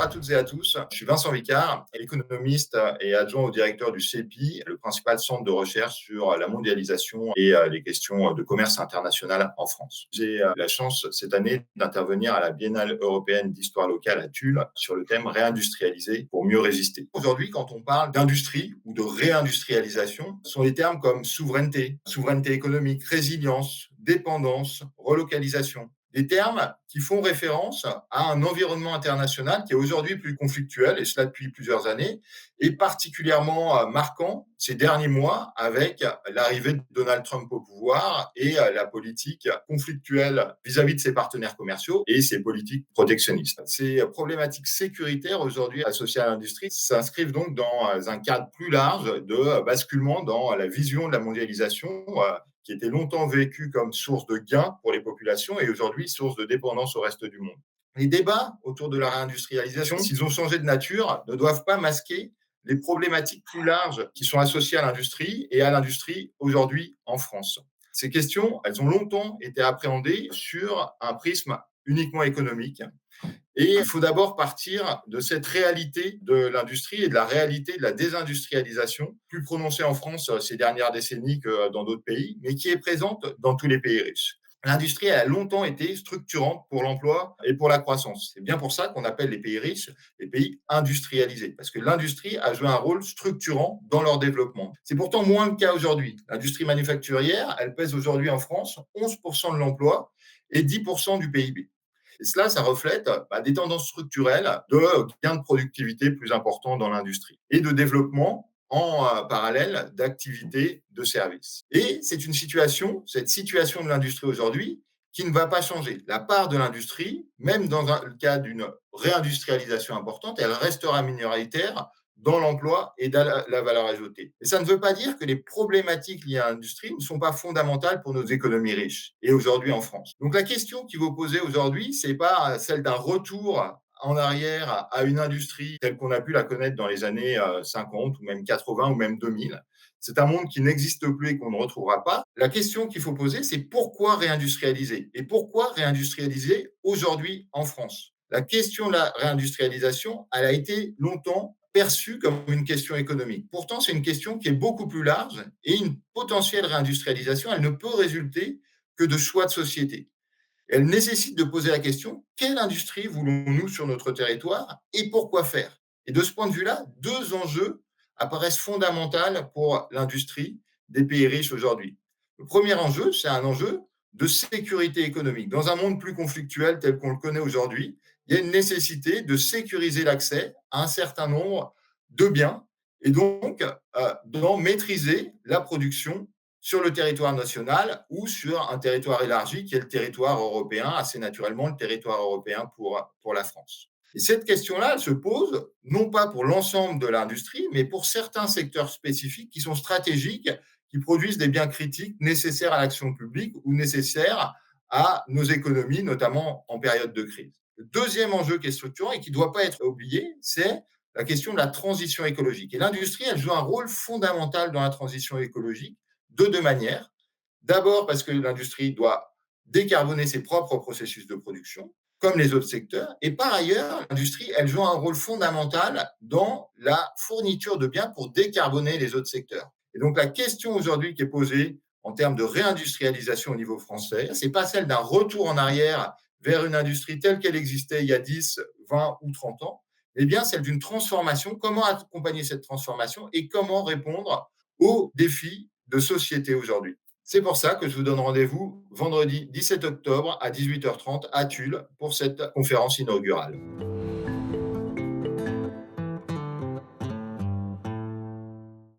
Bonjour à toutes et à tous. Je suis Vincent Vicard, économiste et adjoint au directeur du CEPI, le principal centre de recherche sur la mondialisation et les questions de commerce international en France. J'ai la chance cette année d'intervenir à la Biennale européenne d'histoire locale à Tulle sur le thème réindustrialiser pour mieux résister. Aujourd'hui, quand on parle d'industrie ou de réindustrialisation, ce sont des termes comme souveraineté, souveraineté économique, résilience, dépendance, relocalisation. Des termes qui font référence à un environnement international qui est aujourd'hui plus conflictuel, et cela depuis plusieurs années, et particulièrement marquant ces derniers mois avec l'arrivée de Donald Trump au pouvoir et la politique conflictuelle vis-à-vis de ses partenaires commerciaux et ses politiques protectionnistes. Ces problématiques sécuritaires aujourd'hui associées à l'industrie s'inscrivent donc dans un cadre plus large de basculement dans la vision de la mondialisation qui était longtemps vécu comme source de gains pour les populations et aujourd'hui source de dépendance au reste du monde. Les débats autour de la réindustrialisation, s'ils ont changé de nature, ne doivent pas masquer les problématiques plus larges qui sont associées à l'industrie et à l'industrie aujourd'hui en France. Ces questions, elles ont longtemps été appréhendées sur un prisme uniquement économique. Et il faut d'abord partir de cette réalité de l'industrie et de la réalité de la désindustrialisation, plus prononcée en France ces dernières décennies que dans d'autres pays, mais qui est présente dans tous les pays riches. L'industrie a longtemps été structurante pour l'emploi et pour la croissance. C'est bien pour ça qu'on appelle les pays riches les pays industrialisés, parce que l'industrie a joué un rôle structurant dans leur développement. C'est pourtant moins le cas aujourd'hui. L'industrie manufacturière, elle pèse aujourd'hui en France 11% de l'emploi et 10% du PIB. Et cela, ça reflète des tendances structurelles de gains de productivité plus importants dans l'industrie et de développement en parallèle d'activités de services. Et c'est cette situation de l'industrie aujourd'hui, qui ne va pas changer. La part de l'industrie, même dans le cas d'une réindustrialisation importante, elle restera minoritaire dans l'emploi et dans la valeur ajoutée. Et ça ne veut pas dire que les problématiques liées à l'industrie ne sont pas fondamentales pour nos économies riches, et aujourd'hui en France. Donc la question qu'il faut poser aujourd'hui, ce n'est pas celle d'un retour en arrière à une industrie telle qu'on a pu la connaître dans les années 50 ou même 80 ou même 2000. C'est un monde qui n'existe plus et qu'on ne retrouvera pas. La question qu'il faut poser, c'est pourquoi réindustrialiser? Et pourquoi réindustrialiser aujourd'hui en France? La question de la réindustrialisation, elle a été longtemps perçue comme une question économique. Pourtant, c'est une question qui est beaucoup plus large et une potentielle réindustrialisation, elle ne peut résulter que de choix de société. Elle nécessite de poser la question, quelle industrie voulons-nous sur notre territoire et pourquoi faire? Et de ce point de vue-là, deux enjeux apparaissent fondamentaux pour l'industrie des pays riches aujourd'hui. Le premier enjeu, c'est un enjeu de sécurité économique. Dans un monde plus conflictuel tel qu'on le connaît aujourd'hui, il y a une nécessité de sécuriser l'accès à un certain nombre de biens et donc d'en maîtriser la production sur le territoire national ou sur un territoire élargi qui est le territoire européen, assez naturellement le territoire européen pour la France. Et cette question-là, elle se pose non pas pour l'ensemble de l'industrie, mais pour certains secteurs spécifiques qui sont stratégiques, qui produisent des biens critiques nécessaires à l'action publique ou nécessaires à nos économies, notamment en période de crise. Le deuxième enjeu qui est structurant et qui ne doit pas être oublié, c'est la question de la transition écologique. Et l'industrie, elle joue un rôle fondamental dans la transition écologique de deux manières. D'abord parce que l'industrie doit décarboner ses propres processus de production, comme les autres secteurs. Et par ailleurs, l'industrie, elle joue un rôle fondamental dans la fourniture de biens pour décarboner les autres secteurs. Et donc la question aujourd'hui qui est posée en termes de réindustrialisation au niveau français, ce n'est pas celle d'un retour en arrière vers une industrie telle qu'elle existait il y a 10, 20 ou 30 ans, mais bien celle d'une transformation. Comment accompagner cette transformation et comment répondre aux défis de société aujourd'hui. C'est pour ça que je vous donne rendez-vous vendredi 17 octobre à 18h30 à Tulle pour cette conférence inaugurale.